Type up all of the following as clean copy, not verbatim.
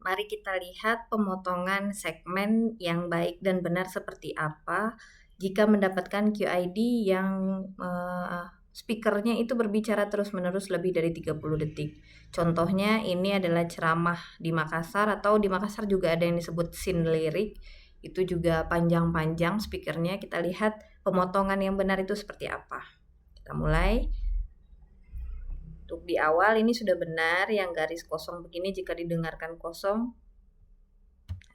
Mari kita lihat pemotongan segmen yang baik dan benar seperti apa jika mendapatkan QID yang speakernya itu berbicara terus-menerus lebih dari 30 detik. Contohnya ini adalah ceramah di Makassar, atau di Makassar juga ada yang disebut scene lirik. Itu juga panjang-panjang speakernya. Kita lihat pemotongan yang benar itu seperti apa. Kita mulai. Untuk di awal ini sudah benar, yang garis kosong begini jika didengarkan kosong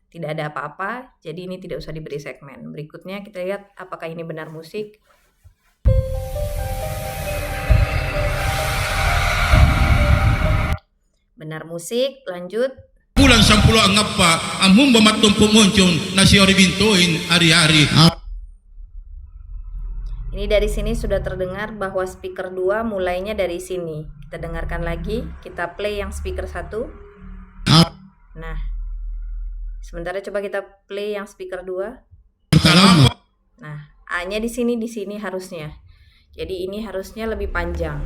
tidak ada apa-apa, jadi ini tidak usah diberi segmen. Berikutnya kita lihat apakah ini benar musik. Benar musik, lanjut. Pulang sampulo angapa amum bamatung pumoncong nasi ori bintoin hari-hari. Ini dari sini sudah terdengar bahwa speaker 2 mulainya dari sini. Kita dengarkan lagi, kita play yang speaker 1. Nah, sementara coba kita play yang speaker 2. Nah, A-nya di sini harusnya. Jadi ini harusnya lebih panjang.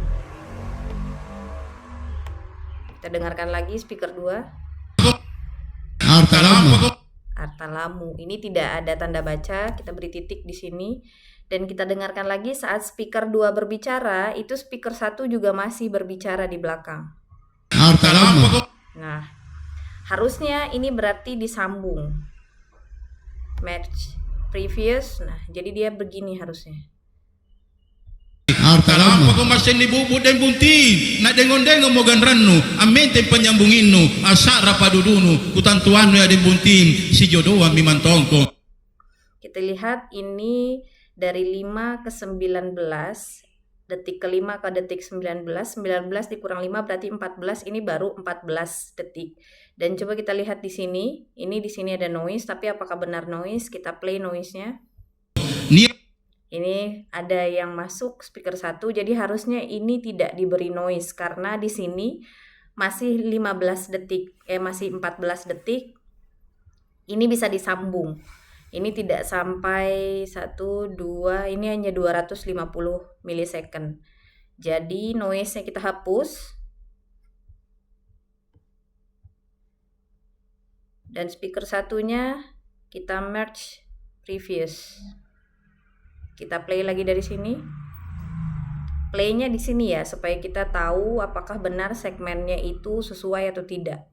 Kita dengarkan lagi speaker 2. Artalamu. Ini tidak ada tanda baca, kita beri titik di sini. Dan kita dengarkan lagi saat speaker 2 berbicara, itu speaker 1 juga masih berbicara di belakang. Nah, harusnya ini berarti disambung. Match previous. Nah, jadi dia begini harusnya. Artalama ko masen ni bubu den bunti na dengon-dengon mo ganranno amente penyambunginu asara padudunu kutantuanu ya den bunti si jodoh mi mantongko. Kita lihat ini dari 5 ke 19, detik ke-5 ke detik 19 dikurang 5 berarti 14, ini baru 14 detik. Dan coba kita lihat di sini, ini di sini ada noise, tapi apakah benar noise? Kita play noise-nya. Ini ada yang masuk speaker 1, jadi harusnya ini tidak diberi noise karena di sini masih 15 detik, masih 14 detik. Ini bisa disambung. Ini tidak sampai 1, 2, ini hanya 250 milisecond. Jadi noise-nya kita hapus. Dan speaker satunya kita merge previous. Kita play lagi dari sini. Play-nya di sini ya, supaya kita tahu apakah benar segmennya itu sesuai atau tidak.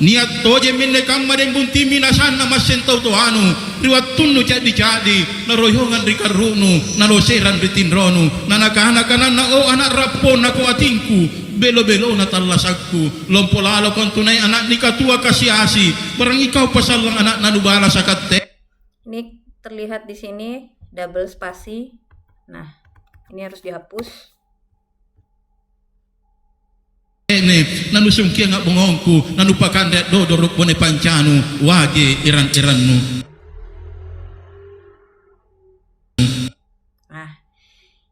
Niat toje minne kamaren bunti minasana masentau tohanu riwatunu jadi naroyongan rikarunu naloseran ritinronu nanakana na o anak rapon aku atinku belo-belo na talasakku lompolalo kontunay anak nikatua kasiasi barang ikaw pasalang anak nanubala sakate. Ini terlihat di sini double spasi. Nah, ini harus dihapus. Nanusung kia ngak bongongku nanupakan dek dodoruk bone pancanu wage iran-irannu. Nah,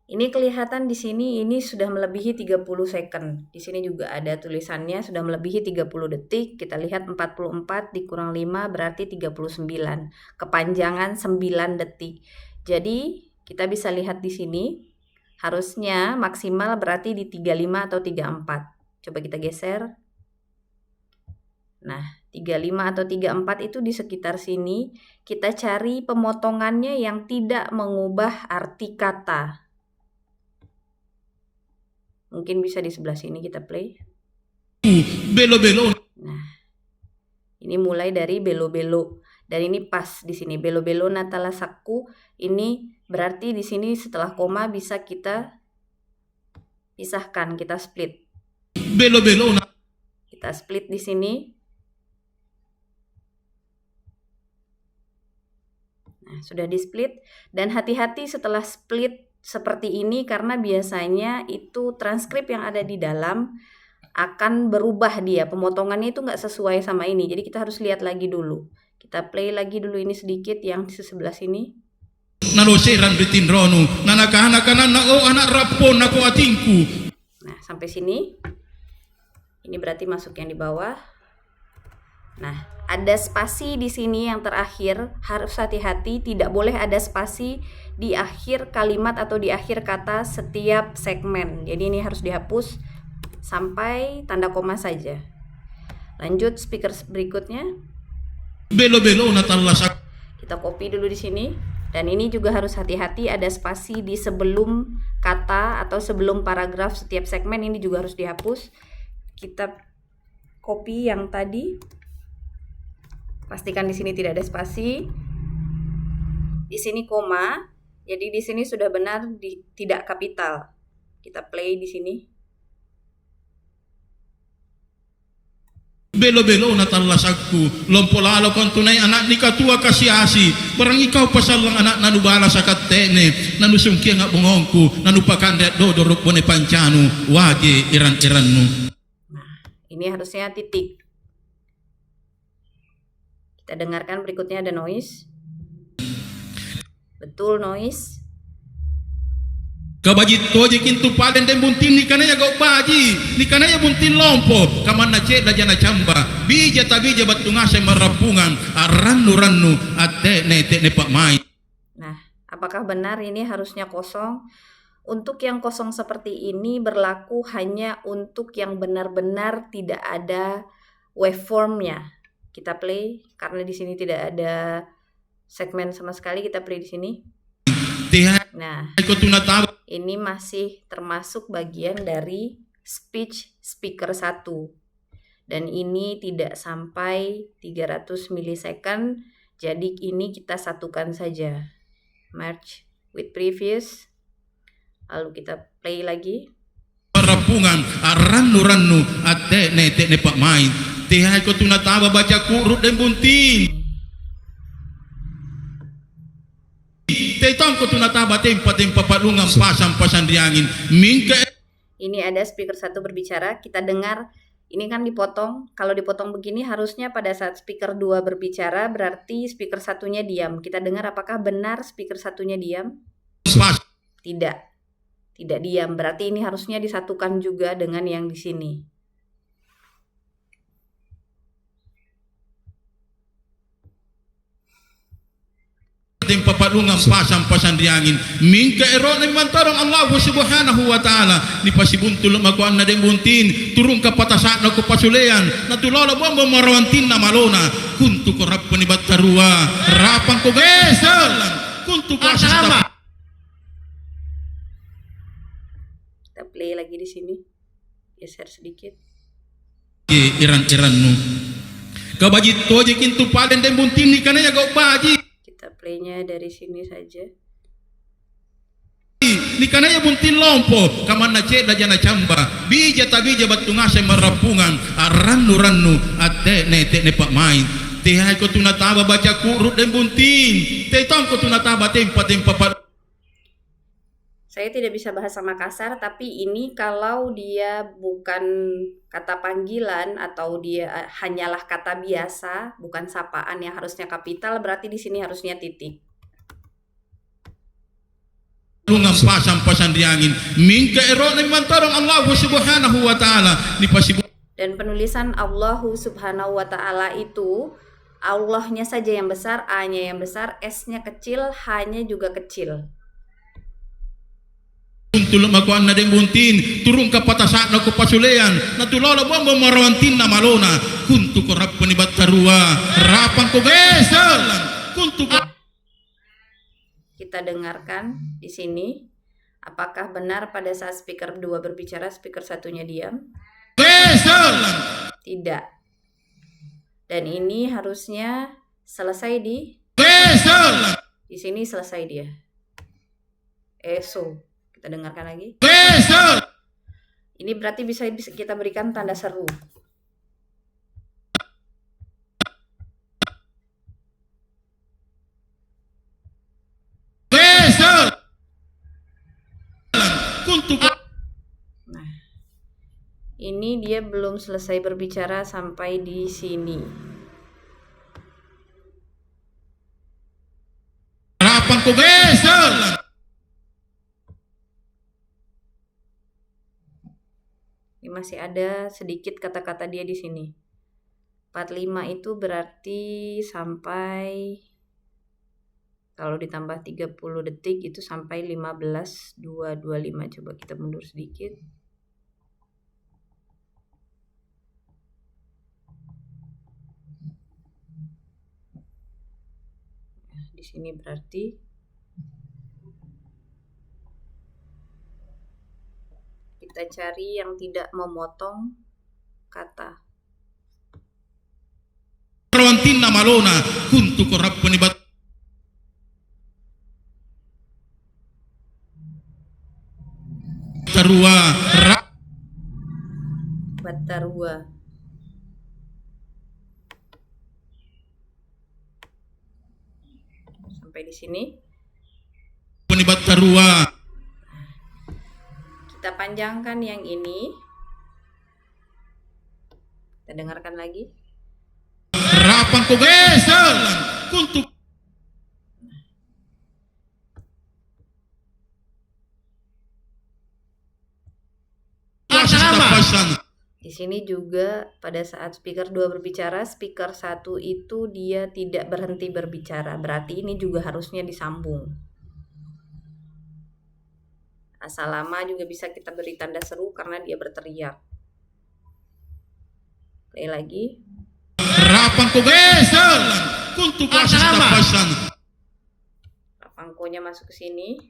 ini kelihatan di sini ini sudah melebihi 30 second. Di sini juga ada tulisannya sudah melebihi 30 detik. Kita lihat 44 dikurang 5 berarti 39. Kepanjangan 9 detik. Jadi, kita bisa lihat di sini harusnya maksimal berarti di 35 atau 34. Coba kita geser. Nah, 35 atau 34 itu di sekitar sini. Kita cari pemotongannya yang tidak mengubah arti kata. Mungkin bisa di sebelah sini kita play. Belo-belo. Nah, ini mulai dari belo-belo. Dan ini pas di sini belo-belo natalasaku. Ini berarti di sini setelah koma bisa kita pisahkan, kita split. Belo-belo. Kita split di sini. Nah, sudah di split. Dan hati-hati setelah split seperti ini karena biasanya itu transkrip yang ada di dalam akan berubah dia. Pemotongannya itu nggak sesuai sama ini. Jadi kita harus lihat lagi dulu. Kita play lagi dulu ini sedikit yang di sebelah sini. Naloseran ritinronu nanakana na o anak rapon aku atinku. Nah, sampai sini. Ini berarti masuk yang di bawah. Nah, ada spasi di sini yang terakhir. Harus hati-hati, tidak boleh ada spasi di akhir kalimat atau di akhir kata setiap segmen. Jadi ini harus dihapus sampai tanda koma saja. Lanjut speaker berikutnya. Belo-belo na talasak. Kita copy dulu di sini. Dan ini juga harus hati-hati, ada spasi di sebelum kata atau sebelum paragraf setiap segmen, ini juga harus dihapus. Kita copy yang tadi. Pastikan di sini tidak ada spasi. Di sini koma. Jadi di sini sudah benar tidak kapital. Kita play di sini. Belo-belo na talasagku, lompo lalo kung tunay anak ni katua kasiasi, barang ikaw pasal lang anak nanubala sa katene, nanusungki nga bungongku, nanupakandet dodorok bone pancanu, wage iran-irannu. Nah, ini harusnya titik. Kita dengarkan berikutnya ada noise. Betul noise. Kabajit to je kintu paden den buntin ni kanaya gau baji ni kanaya buntin lompo kaman na ced jana camba bija tabija batunga se marapungan rannu ate ne pak mai. Nah, apakah benar ini harusnya kosong? Untuk yang kosong seperti ini berlaku hanya untuk yang benar-benar tidak ada waveformnya. Kita play karena di sini tidak ada segmen sama sekali, kita play di sini. Nah, ini masih termasuk bagian dari speech speaker 1. Dan ini tidak sampai 300 milisecond. Jadi ini kita satukan saja. Merge with previous. Lalu kita play lagi. Rapungan rannu ate ne pak mai. Tihai ko tunataba baca kurut den buntin. Tetong ko tunataba tempa palungan pasang diangin. Mingke. Ini ada speaker 1 berbicara, kita dengar. Ini kan dipotong. Kalau dipotong begini harusnya pada saat speaker 2 berbicara berarti speaker 1-nya diam. Kita dengar apakah benar speaker 1-nya diam? Tidak. Tidak diam. Berarti ini harusnya disatukan juga dengan yang di sini. Tempa palungan pasang diangin. Mingke ero ni mantarong Allah subhanahu wa ta'ala. Ni pasibuntul makuan na den buntin. Turun ka patasak na ko pasulean. Natulala mo marawantin na malona. Kuntu ko rap panibat tarua. Rapang ko besal. Kuntu ko asama. Kita play lagi di sini. Geser sedikit. Iran-irannu. Kabajit to je kintu paden den buntin ni kanaya gau baji. Kita playnya dari sini saja. Ni kanaya buntin lompo kaman na ced jana camba bija tabija batunga se marapungan rannu ate ne pak mai. Tihai ko tunataba baca kurut den buntin. Tetong ko tunataba tempa Saya tidak bisa bahasa Makassar, tapi ini kalau dia bukan kata panggilan atau dia hanyalah kata biasa, bukan sapaan yang harusnya kapital, berarti di sini harusnya titik. Lungan pasang diangin. Mingke ero ni mantarong Allah subhanahu wa ta'ala. Ni pasibu. Dan penulisan Allahu subhanahu wa ta'ala itu Allahnya saja yang besar, A-nya yang besar, S-nya kecil, H-nya juga kecil. Tulok makuan na den buntin turun ka patasak na ko pasulean natulala mo marawantin na malona kuntu ko rap panibat tarua rapang ko besal kuntu ko. Kita dengarkan di sini apakah benar pada saat speaker 2 berbicara speaker 1-nya diam? Besal. Tidak. Dan ini harusnya selesai di besal. Di sini selesai dia. Eso. Kita dengarkan lagi. Besal. Ini berarti bisa kita berikan tanda seru. Besal. Nah, ini dia belum selesai berbicara sampai di sini. Rapang ko besal. Masih ada sedikit kata-kata dia di sini. 45 itu berarti sampai, kalau ditambah 30 detik itu sampai 15.225. Coba kita mundur sedikit. di sini berarti kita cari yang tidak memotong kata. Rawantinna malona kuntu korapani bat tarua Batarua. Sampai di sini. bat tarua. Kita panjangkan yang ini. Kita dengarkan lagi. Rapang ko gesel kuntu Di sini juga pada saat speaker 2 berbicara, speaker 1 itu dia tidak berhenti berbicara. Berarti ini juga harusnya disambung. Asal lama juga bisa kita beri tanda seru karena dia berteriak. Play lagi. Rapang ko gesel kuntu pasan. Rapangkonya masuk ke sini.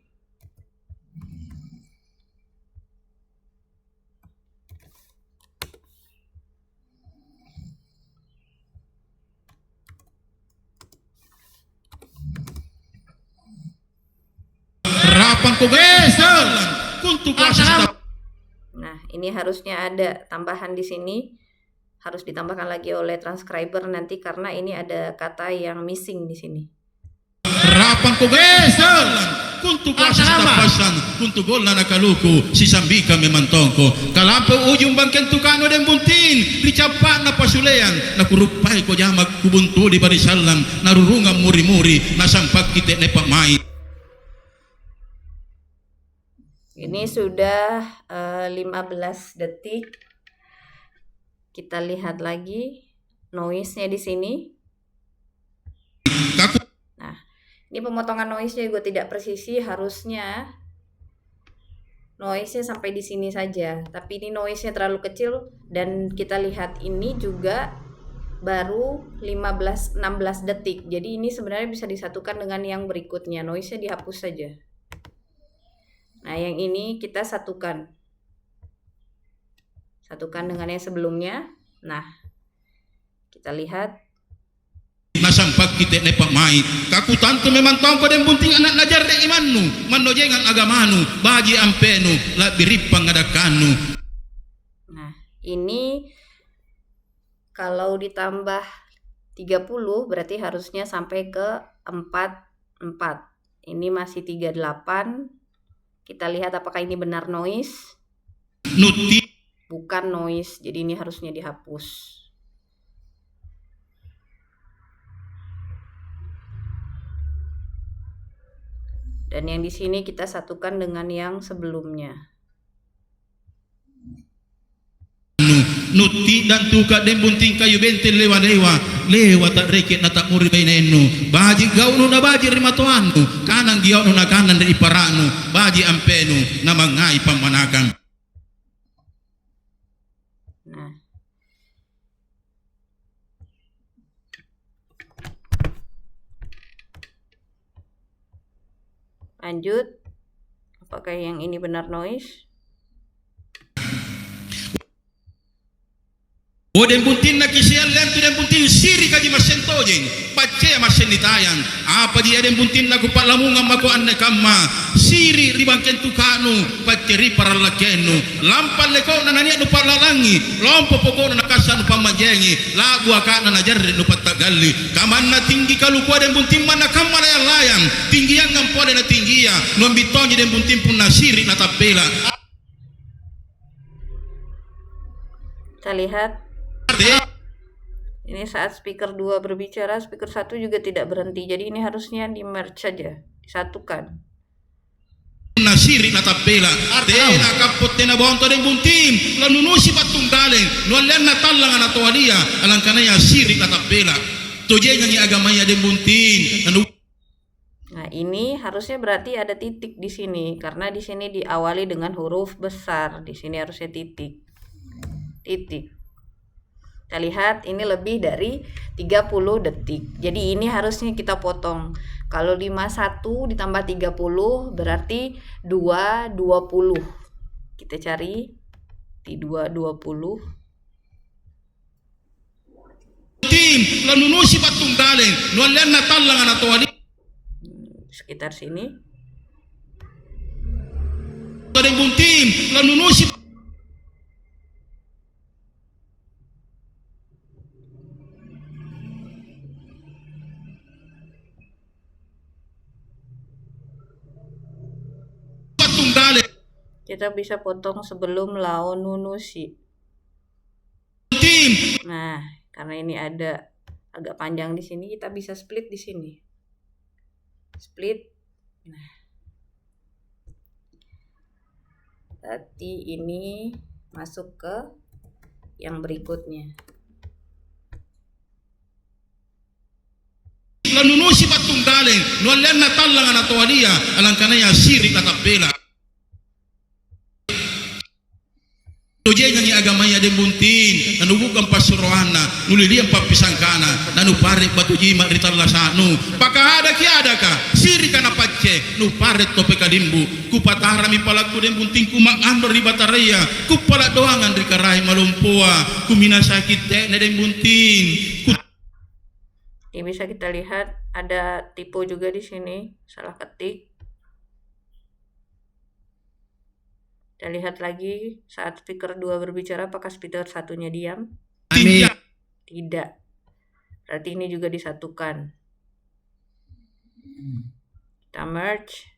Rapang ko gesel kuntu pasan. Nah, ini harusnya ada tambahan di sini. Harus ditambahkan lagi oleh transcriber nanti karena ini ada kata yang missing di sini. Rapang ko gesel kuntu pasan kuntu gol na nakaluku si sambika memantongko kalampo ujung bangken tukano den buntin ricapak na pasulean nakurupay ko jamak kubuntu di barisalam narurungan muri-muri nasampak kite ne pamai. Ini sudah 15 detik. Kita lihat lagi noise-nya di sini. Nah, ini pemotongan noise-nya juga tidak presisi, harusnya noise-nya sampai di sini saja. Tapi ini noise-nya terlalu kecil dan kita lihat ini juga baru 16 detik. Jadi ini sebenarnya bisa disatukan dengan yang berikutnya. Noise-nya dihapus saja. Nah, yang ini kita satukan. Satukan dengan yang sebelumnya. Nah, kita lihat. Nasampak kita ne pamai. Kaku tanto memang tongko den bunting anak najar de imannu, manojengan agamanu, bagi ampenu, la biripang ngadakanu. Nah, ini kalau ditambah 30 berarti harusnya sampai ke 44. Ini masih 38. Kita lihat apakah ini benar noise. Nuti Bukan noise, jadi ini harusnya dihapus. Dan yang di sini kita satukan dengan yang sebelumnya. nuti dan tuka den bunting kayu bentel lewa tak reket na tak muri bainenu baji gaunu na baji rimatoanu kanang giaunu na kanan dari paranu baji ampenu na mangai pamanakan. Nah, lanjut, apakah yang ini benar noise? O den buntin na kisian lentu den buntin siri kaji masentojeng pacea masenitayan apa dia den buntin na kupat lamungan mako anne kamma siri ribangken tukanu paceri paralakenu lampal leko na nania nu parlalangi lompo poko na kasan pamajengi lagu akana na jarre nu patagalli kamanna tinggi kalukua den buntin mana kamma layang tinggian ngampode na tinggia nombitonyi den buntin pun na siri na tapela. Kita lihat. Ini saat speaker 2 berbicara, speaker 1 juga tidak berhenti. Jadi ini harusnya di merge saja, disatukan. Nasiri na tapela tena kapot tena bonto den buntim la nunusi patunggaleng no lenna tallang na toalia alangkana ya siri na tapela tojenga ni agamanya den buntin. Nah, ini harusnya berarti ada titik di sini karena di sini diawali dengan huruf besar. Di sini harusnya titik. Titik. Kita lihat ini lebih dari 30 detik. Jadi ini harusnya kita potong. Kalau 51 ditambah 30 berarti 220. Kita cari di 220. Tim lanunusi patunggaling nualian natallang atau adi Sekitar sini. ada buntim lanunusi patunggaling Kita bisa potong sebelum laonunusi. tim. Nah, karena ini ada agak panjang di sini, kita bisa split di sini. Split. Nah. Berarti ini masuk ke yang berikutnya. Lanunusi patunggaling nualian natallang atau adia alangkanaya sirik katabela Dojenya ni agamanya den buntin nanubukan pasurohana nulilian papisangkana nanu parik batu jima ritalasanu paka ada ki adaka siri kana pacce nu parik tope kadimbu ku patarami palaku den buntin ku mangandor di bataraya ku pala doangan di karai malumpoa ku minasakit ne den buntin ku. Ini bisa kita lihat ada tipe juga di sini, salah ketik. Kita lihat lagi saat speaker 2 berbicara apakah speaker satunya diam? Amin. Tidak. Berarti ini juga disatukan. Kita merge.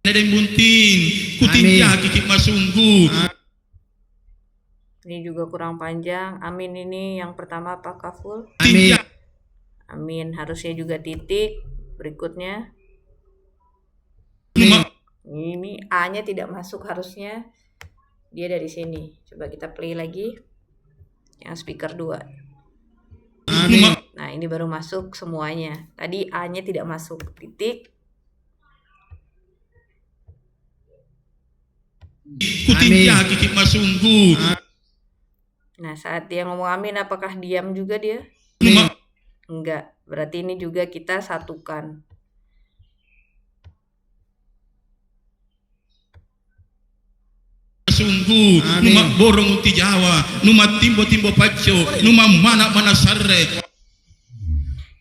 Den buntin ku tinja kikip masunggu. Ini juga kurang panjang. Amin ini yang pertama apakah full? Amin. Amin harusnya juga titik. Berikutnya. Ini A-nya tidak masuk, harusnya dia dari sini. Coba kita play lagi. Yang speaker 2. Amin. Nah, ini baru masuk semuanya. Tadi A-nya tidak masuk. Titik. Ku tinja kikip masunggu. Nah, saat dia ngomong amin apakah diam juga dia? Enggak. Berarti ini juga kita satukan. Sungguh numa borong uti Jawa numa timbo-timbo paco numa mana-mana sarre.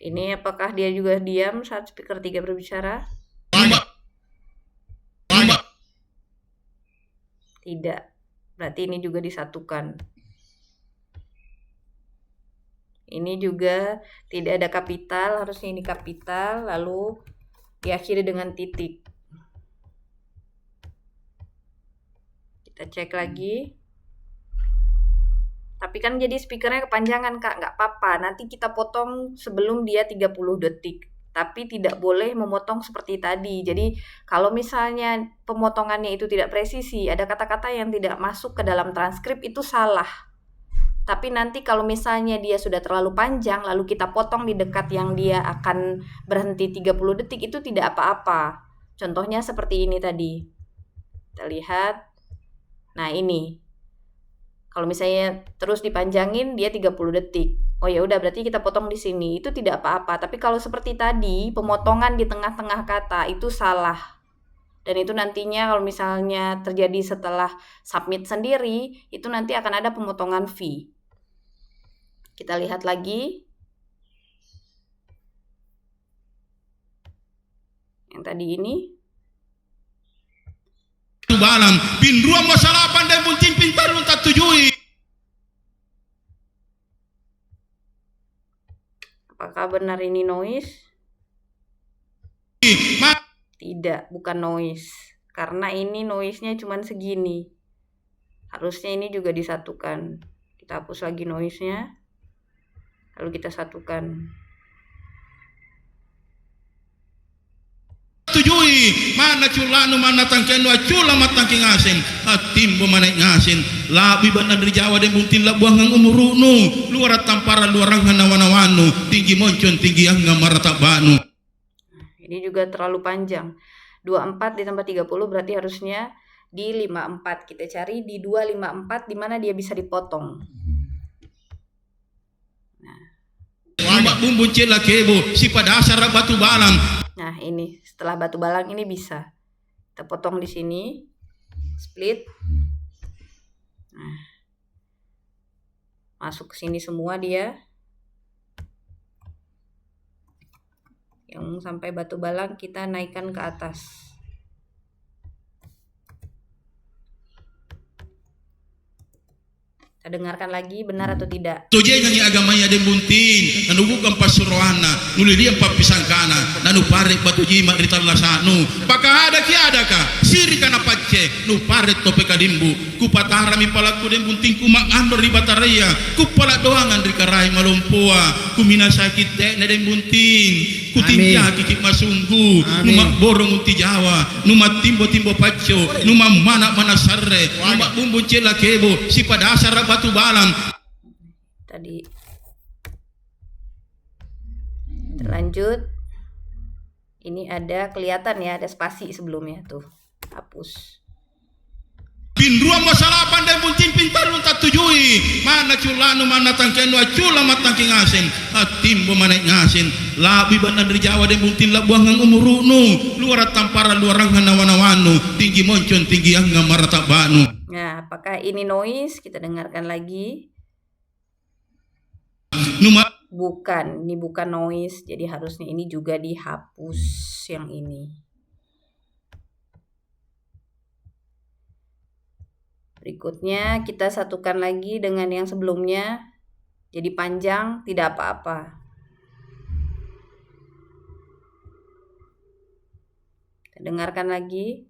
Ini apakah dia juga diam saat speaker 3 berbicara? Tidak. Berarti ini juga disatukan. Ini juga tidak ada kapital, harusnya ini kapital, lalu diakhiri dengan titik. Kita cek lagi. Tapi kan jadi speakernya kepanjangan Kak, nggak apa-apa. Nanti kita potong sebelum dia 30 detik. Tapi tidak boleh memotong seperti tadi. Jadi kalau misalnya pemotongannya itu tidak presisi, ada kata-kata yang tidak masuk ke dalam transkrip itu salah. Tapi nanti kalau misalnya dia sudah terlalu panjang, lalu kita potong di dekat yang dia akan berhenti 30 detik, itu tidak apa-apa. Contohnya seperti ini tadi. Kita lihat. Nah ini. Kalau misalnya terus dipanjangin, dia 30 detik. Oh ya udah, berarti kita potong di sini. Itu tidak apa-apa. Tapi kalau seperti tadi, pemotongan di tengah-tengah kata, itu salah. Dan itu nantinya kalau misalnya terjadi setelah submit sendiri, itu nanti akan ada pemotongan fee. Kita lihat lagi. Yang tadi ini. Balam bin ruang masalah pandai buntin pintar tak tujui. Apakah benar ini noise? Tidak, bukan noise. Karena ini noise-nya cuma segini. Harusnya ini juga disatukan. Kita hapus lagi noise-nya. Lalu kita satukan. Tujui mana culanu mana tangkenu acula matangking asin hatimbo mana ngasin labi banan dari Jawa dan buntin labuangang umurunu luar tampara luar hanawanawanu tinggi moncon tinggi angga maratabanu. Ini juga terlalu panjang. 24 ditambah 30 berarti harusnya di 54. Kita cari di 254 di mana dia bisa dipotong. Nah. mak bumbun cela kebo si pada asar batu balam. Nah, ini setelah batu balang ini bisa kita potong di sini, split. Nah, masuk ke sini semua dia. Yang sampai batu balang kita naikkan ke atas. Kita dengarkan lagi benar atau tidak. Tojenya ni agamanya den buntin nanu bukan pasuruana nuli dia papisangkana nanu pare batu jima rital lasanu paka ada ki adaka siri kana pacce nu pare tope kadimbu ku patara mi palaku den buntin ku mak andor di bataria ku pala doangan di karai malompoa ku mina sakit te den buntin ku tinja kikik masunggu nu mak borong unti jawa nu mak timbo pacco nu mak mana sarre nu mak bumbu cela kebo si pada asar batu balam. Tadi lanjut, ini ada kelihatan ya, ada spasi sebelumnya tuh, hapus. Pinruang masalah pandai buntin pintar tak tujui mana culanu mana tangkenu cula matangking asin hatim mana ngasin labi banan dari Jawa dan buntin la buangang umurunu luar tampara luar nawanawanu tinggi moncon tinggi angga marata banu. Nah, apakah ini noise? Kita dengarkan lagi. Bukan, ini bukan noise. Jadi harusnya ini juga dihapus yang ini. Berikutnya kita satukan lagi dengan yang sebelumnya. Jadi panjang, tidak apa-apa. Kita dengarkan lagi.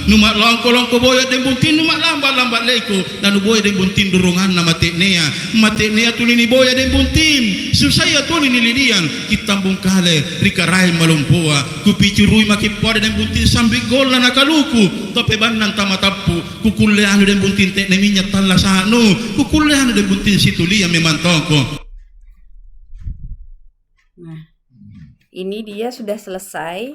Numak longko boya den buntin numak lambat leko nanu boya den buntin durungan na mateknea tulini boya den buntin susaya tulini lilian kitambung kale rikarai malumpoa kupicurui makipode den buntin sambil gol na nakaluku tope banan tamatapu kukuleanu den buntin tekne minyak talasanu kukuleanu den buntin situlia memang toko. Nah, ini dia sudah selesai.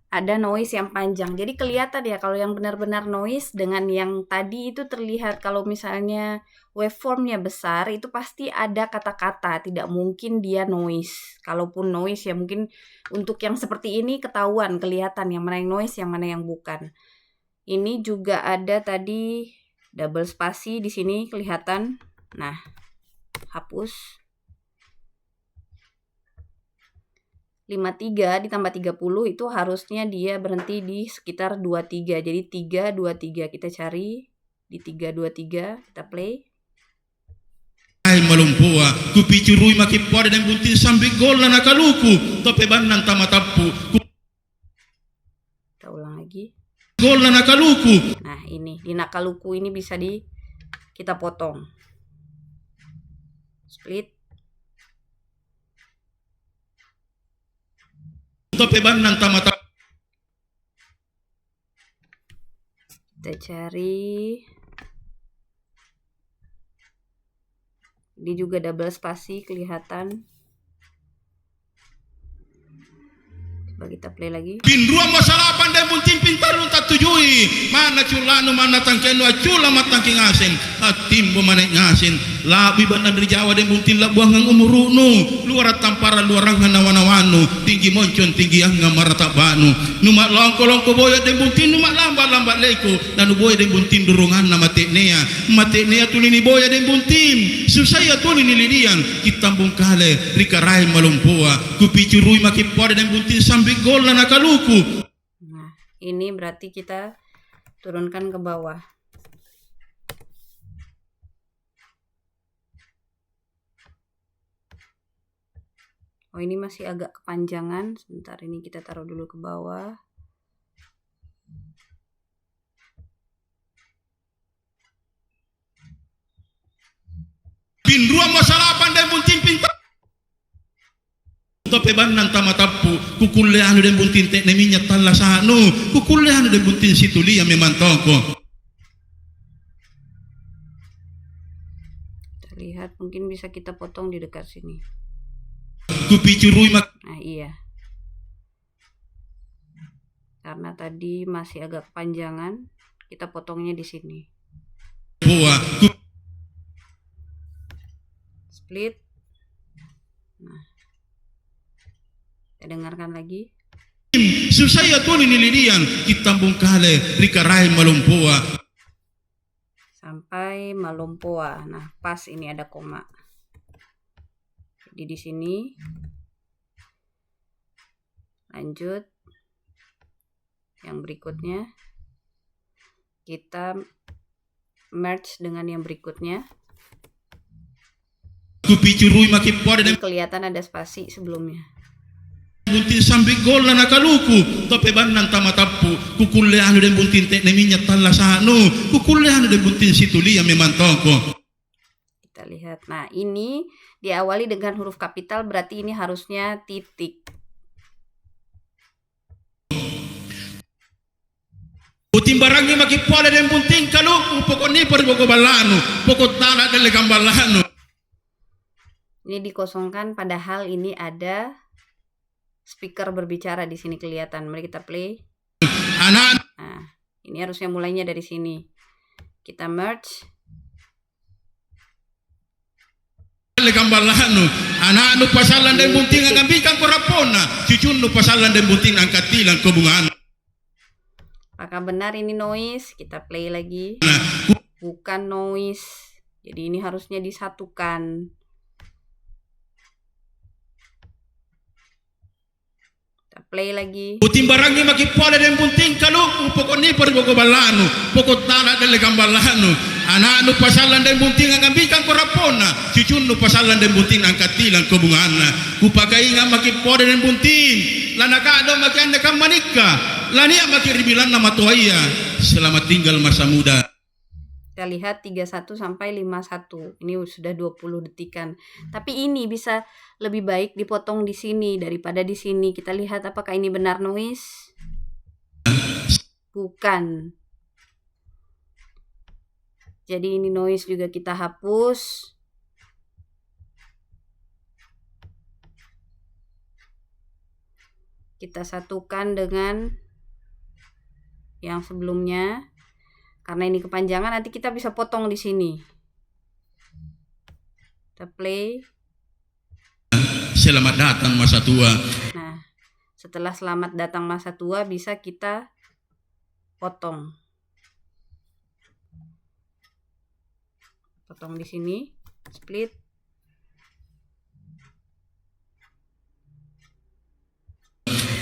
Ada noise yang panjang, jadi kelihatan ya kalau yang benar-benar noise dengan yang tadi itu terlihat. Kalau misalnya waveformnya besar itu pasti ada kata-kata, tidak mungkin dia noise. Kalaupun noise ya mungkin untuk yang seperti ini ketahuan, kelihatan yang mana yang noise yang mana yang bukan. Ini juga ada tadi double spasi di sini kelihatan. Nah, hapus. 53 ditambah 30 itu harusnya dia berhenti di sekitar 23. Jadi 323 kita cari di 323, kita play. Ai malumpoa kupicurui makipode dan buntin sambil gol na nakaluku tope banan tamatapu Kita ulang lagi. Gol na nakaluku. Nah, ini di nakaluku ini bisa kita potong. Split. Tope banan tamatapu. Kita cari. Ini juga double spasi kelihatan. Coba kita play lagi. Pinruang masalah pandai buntin pintar tak tujui mana culanu mana tangkenu cula matangking asin hatimbo mana ngasin labi banan dari Jawa dan buntin la buangang umurunu luar tampara luar nawanawanu tinggi moncon tinggi angga marata banu numak longko boya dan buntin numak lambat leko nanu boya dan buntin durungan na mateknea tulini boya dan buntin susaya tulini lilian kitambung kale rikarai malumpoa kupicurui makipode dan buntin sambil gol na nakaluku. Nah, ini berarti kita turunkan ke bawah. Oh, ini masih agak kepanjangan. Sebentar, ini kita taruh dulu ke bawah. Pinruang masalah pandai buntin pintar tope banan tamatapu kukuleanu den buntin tekne minyak talasanu kukuleanu den buntin situlia memang toko. Terlihat mungkin bisa kita potong di dekat sini. Kupicurui Nah, iya. Karena tadi masih agak kepanjangan, kita potongnya di sini. split. Nah, kita dengarkan lagi. Susaya tu ni nililian kitambung kale rikarai malumpoa Sampai Malompoa. Nah, pas ini ada koma. Jadi di sini lanjut yang berikutnya, kita merge dengan yang berikutnya. kupicurui makipoda Ini dan kelihatan ada spasi sebelumnya. buntin sambil gol na nakaluku tope banan tamatapu kukulehan den buntin tek neminya talasano kukulehan den buntin situlia memang toko. Kita lihat. Nah, ini diawali dengan huruf kapital, berarti ini harusnya titik. Butin barangnya makipoda den buntin kaluku pokok ni per pokok balano pokok tanah dele gambalano. Ini dikosongkan padahal ini ada speaker berbicara di sini kelihatan. Mari kita play. Anak Nah, ini harusnya mulainya dari sini. Kita merge. dele gambalano anak nu pasalan den buntin ngambikan korapona cucun nu pasalan den buntin angkatilan kebungan. Apakah benar ini noise? Kita play lagi. Bukan noise. Jadi ini harusnya disatukan. Kita play lagi. Butin barangnya makipoda den buntin kaluku pokok ni per pokok balano pokok tanah dele gambalano anak nu pasalan den buntin ngambikan korapona cucun nu pasalan den buntin angkatilan kebungan kupakai nga makipoda den buntin lanakado makianda kam manika lania makiribilan nama tuaya selamat tinggal masa muda. Kita lihat 31 sampai 51. Ini sudah 20 detikan. Tapi ini bisa lebih baik dipotong di sini daripada di sini. Kita lihat apakah ini benar noise? Bukan. Jadi ini noise juga kita hapus. Kita satukan dengan yang sebelumnya. Karena ini kepanjangan, nanti kita bisa potong di sini. Kita play. Selamat datang masa tua. Nah, setelah selamat datang masa tua bisa kita potong. Potong di sini, split.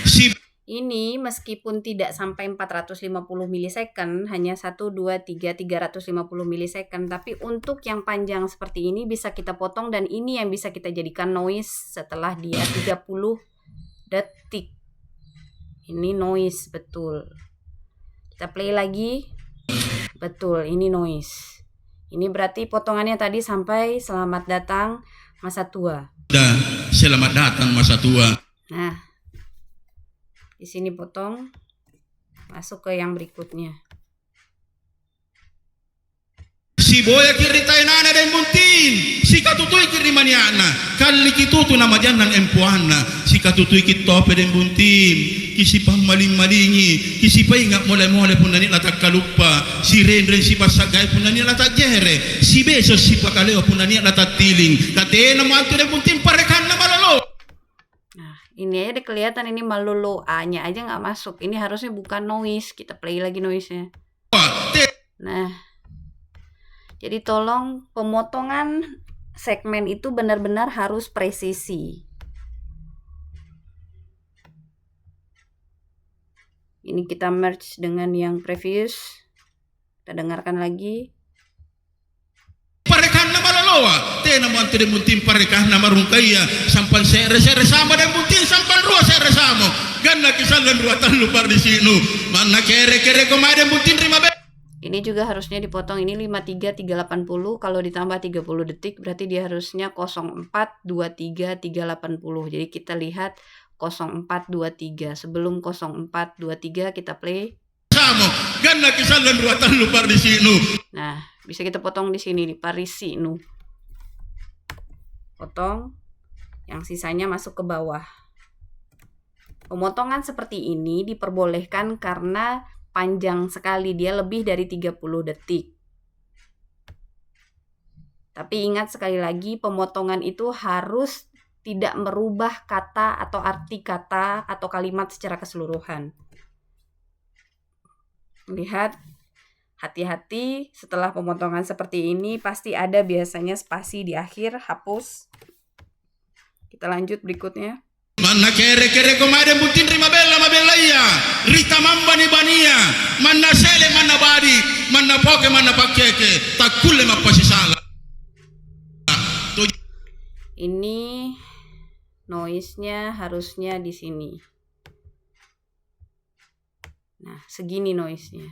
Si Ini meskipun tidak sampai 450 milisecond, hanya 1, 2, 3, 350 milisecond. Tapi untuk yang panjang seperti ini bisa kita potong dan ini yang bisa kita jadikan noise setelah dia 30 detik. Ini noise, betul. Kita play lagi. Betul, ini noise. Ini berarti potongannya tadi sampai selamat datang masa tua. selamat datang masa tua. Nah, di sini potong, masuk ke yang berikutnya. Si boya kiri tainana den buntin, si katutui kiri maniana, kali kitutu nama janan empuana, si katutui kitope den buntin, kisi pamaling-malingi, kisi pa ingat mole-mole pun nani latak kalupa, si rendren si pasagai pun nani latak jere, si beso si pakaleo pun nani latak tiling, katena mantu den buntin parekan na malalo. Ini aja kelihatan ini malolo, A-nya aja nggak masuk. Ini harusnya bukan noise. Kita play lagi noise-nya. Nah, jadi tolong pemotongan segmen itu benar-benar harus presisi. Ini kita merge dengan yang previous. Kita dengarkan lagi. Parekan na malaloa, tena mantu den buntin parekan na marungkaya, sampai sere sama den buntin sampai rua sere samo, ganna kisalan rua talu par di sinu, mana kere komai den buntin rima be. Ini juga harusnya dipotong, ini 53380, kalau ditambah 30 detik berarti dia harusnya 0423 380. Jadi kita lihat 0423. Sebelum 0423 kita play. Samo, ganna kisalan rua talu par di sinu. Nah, bisa kita potong di sini di parisi nu. Potong, yang sisanya masuk ke bawah. Pemotongan seperti ini diperbolehkan karena panjang sekali, dia lebih dari 30 detik. Tapi ingat sekali lagi, pemotongan itu harus tidak merubah kata atau arti kata atau kalimat secara keseluruhan. Lihat, hati-hati setelah pemotongan seperti ini pasti ada biasanya spasi di akhir, hapus. Kita lanjut berikutnya. Mana kere komade butin rima bella iya rita mamba ni bania mana sele mana badi mana poke mana pakeke takule mapasisala. Ini noise-nya harusnya di sini. Nah, segini noise-nya.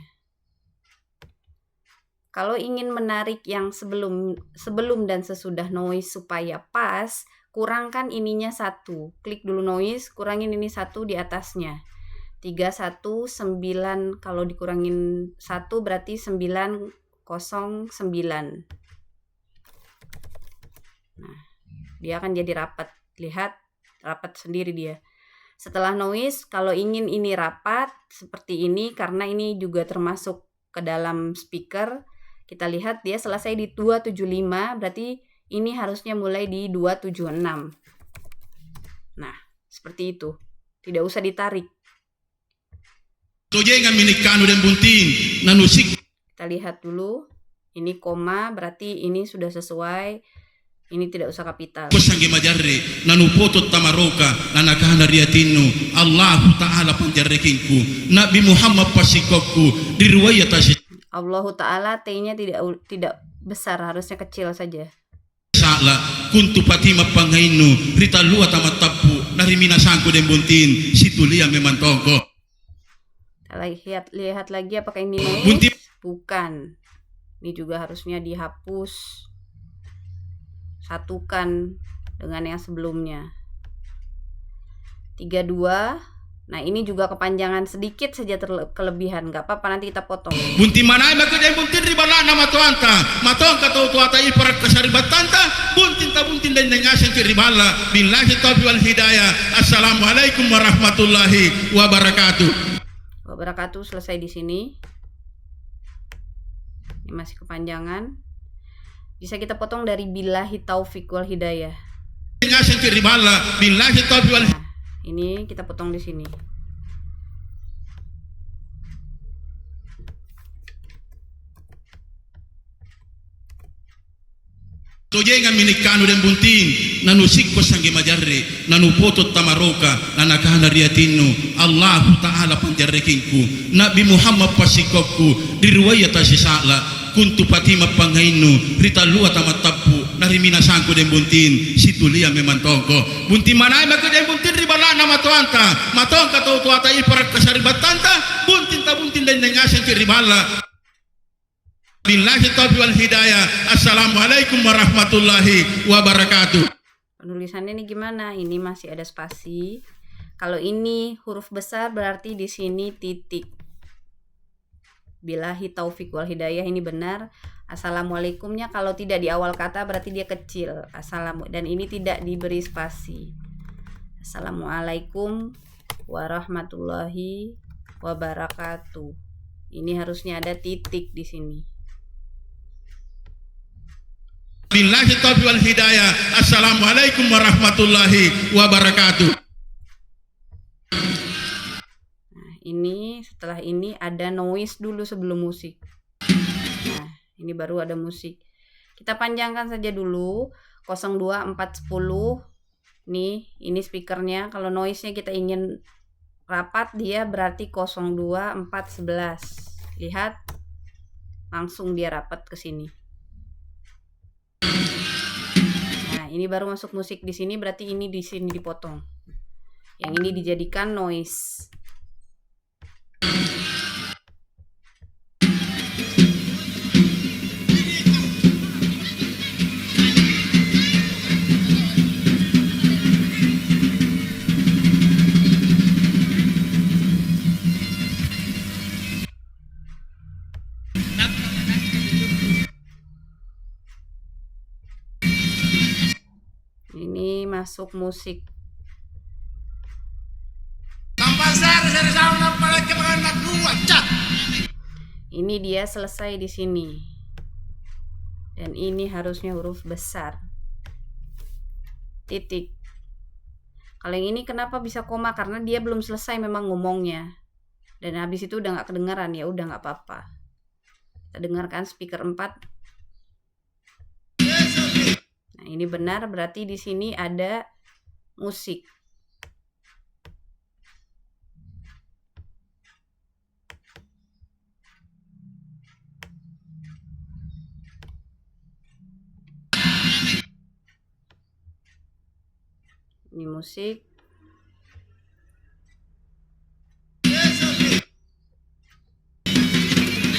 Kalau ingin menarik yang sebelum dan sesudah noise supaya pas, kurangkan ininya 1. Klik dulu noise, kurangin ini 1 di atasnya. 319, kalau dikurangin 1 berarti 909. Nah, dia akan jadi rapat. Lihat, rapat sendiri dia. Setelah noise, kalau ingin ini rapat seperti ini, karena ini juga termasuk ke dalam speaker, kita lihat dia selesai di 275, berarti ini harusnya mulai di 276. Nah, seperti itu. Tidak usah ditarik. Kita lihat dulu. Ini koma, berarti ini sudah sesuai. Ini tidak usah kapital. Kosange majarre nanu poto tamaroka nanakahana riatinu Allah Ta'ala panjarrekinku Nabi Muhammad pasikokku diruwayat Allah Ta'ala T-nya tidak besar, harusnya kecil saja. Sala kuntu patima pangainu rita lua tamatapu narimina sangku den buntin situlia memang toko. Lihat lagi apakah ini noise? Bukan. Ini juga harusnya dihapus. Satukan dengan yang sebelumnya. 32. Nah, ini juga kepanjangan sedikit saja kelebihan. Gak apa-apa, nanti kita potong. Bunti manai makedai buntin ribala nama tuanta. Matong kata tuata iparat kasaribatanta. Buntin dan nengasan ke ribala. Billahi taufiq wal hidayah. Assalamualaikum warahmatullahi wabarakatuh. Wabarakatuh selesai di sini. Ini masih kepanjangan. Bisa kita potong dari billahi taufiq wal hidayah. Nah, ini kita potong di sini. Tojengan minikanu dan buntin nanu sikko sange majarre nanu poto tamaroka nanakahana riatinu Allah Ta'ala panjarrekinku Nabi Muhammad pasikokku diruwayat asisala kuntu patima pangainu rita lua tamatapu narimina sangku den buntin situlia memang toko bunti manai maka den buntin ribala nama tuanta matong kata tuata iparat kasaribatanta buntin dan nengasan ke ribala. Billahi taufiq wal hidayah. Assalamualaikum warahmatullahi wabarakatuh. Penulisannya ini gimana? Ini masih ada spasi. Kalau ini huruf besar berarti di sini titik. Billahi taufiq wal hidayah ini benar. Assalamualaikumnya kalau tidak di awal kata berarti dia kecil. Dan ini tidak diberi spasi. Assalamualaikum warahmatullahi wabarakatuh. Ini harusnya ada titik di sini. Billahi taufiq wal hidayah. Assalamualaikum warahmatullahi wabarakatuh. Nah, ini setelah ini ada noise dulu sebelum musik. Nah, ini baru ada musik. Kita panjangkan saja dulu 02 410. Nih, ini speakernya. Kalau noise-nya kita ingin rapat, dia berarti 02 411. Lihat. Langsung dia rapat ke sini. Nah, ini baru masuk musik di sini, berarti ini di sini dipotong. Yang ini dijadikan noise. Ini masuk musik. Ini dia selesai di sini. Dan ini harusnya huruf besar. Titik. Kalau yang ini kenapa bisa koma? Karena dia belum selesai memang ngomongnya. Dan habis itu udah nggak kedengaran, ya udah nggak apa-apa. Kita dengarkan speaker 4. Nah, ini benar, berarti di sini ada musik. Ini musik.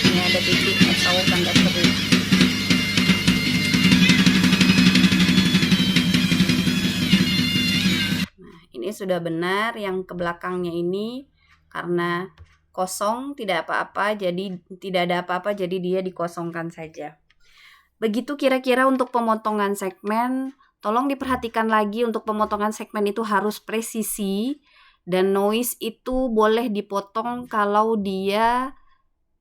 Ini ada titik atau tanda seru. Nah, ini sudah benar. Yang ke belakangnya ini karena kosong, tidak apa-apa, jadi tidak ada apa-apa, jadi dia dikosongkan saja. Begitu kira-kira untuk pemotongan segmen. Tolong diperhatikan lagi, untuk pemotongan segmen itu harus presisi, dan noise itu boleh dipotong kalau dia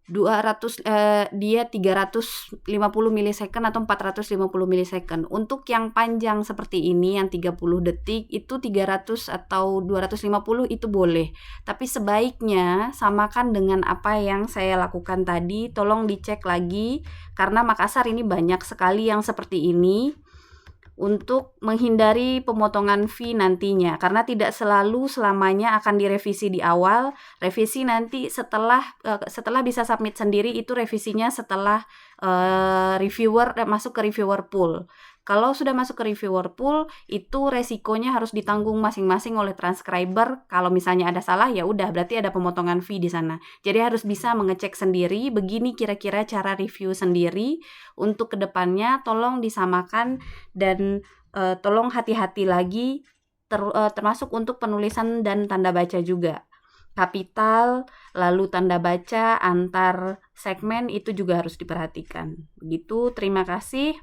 350 milisecond atau 450 milisecond. Untuk yang panjang seperti ini yang 30 detik itu 300 atau 250 itu boleh. Tapi sebaiknya samakan dengan apa yang saya lakukan tadi. Tolong dicek lagi karena Makassar ini banyak sekali yang seperti ini, untuk menghindari pemotongan fee nantinya, karena tidak selalu selamanya akan direvisi di awal. Revisi nanti setelah bisa submit sendiri, itu revisinya setelah reviewer masuk ke reviewer pool. Kalau sudah masuk ke reviewer pool, itu resikonya harus ditanggung masing-masing oleh transcriber. Kalau misalnya ada salah, ya udah berarti ada pemotongan fee di sana. Jadi harus bisa mengecek sendiri. Begini kira-kira cara review sendiri. Untuk kedepannya tolong disamakan dan tolong hati-hati lagi, termasuk untuk penulisan dan tanda baca juga. Kapital, lalu tanda baca antar segmen itu juga harus diperhatikan. Begitu, terima kasih.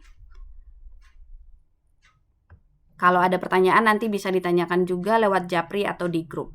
Kalau ada pertanyaan nanti bisa ditanyakan juga lewat Japri atau di grup.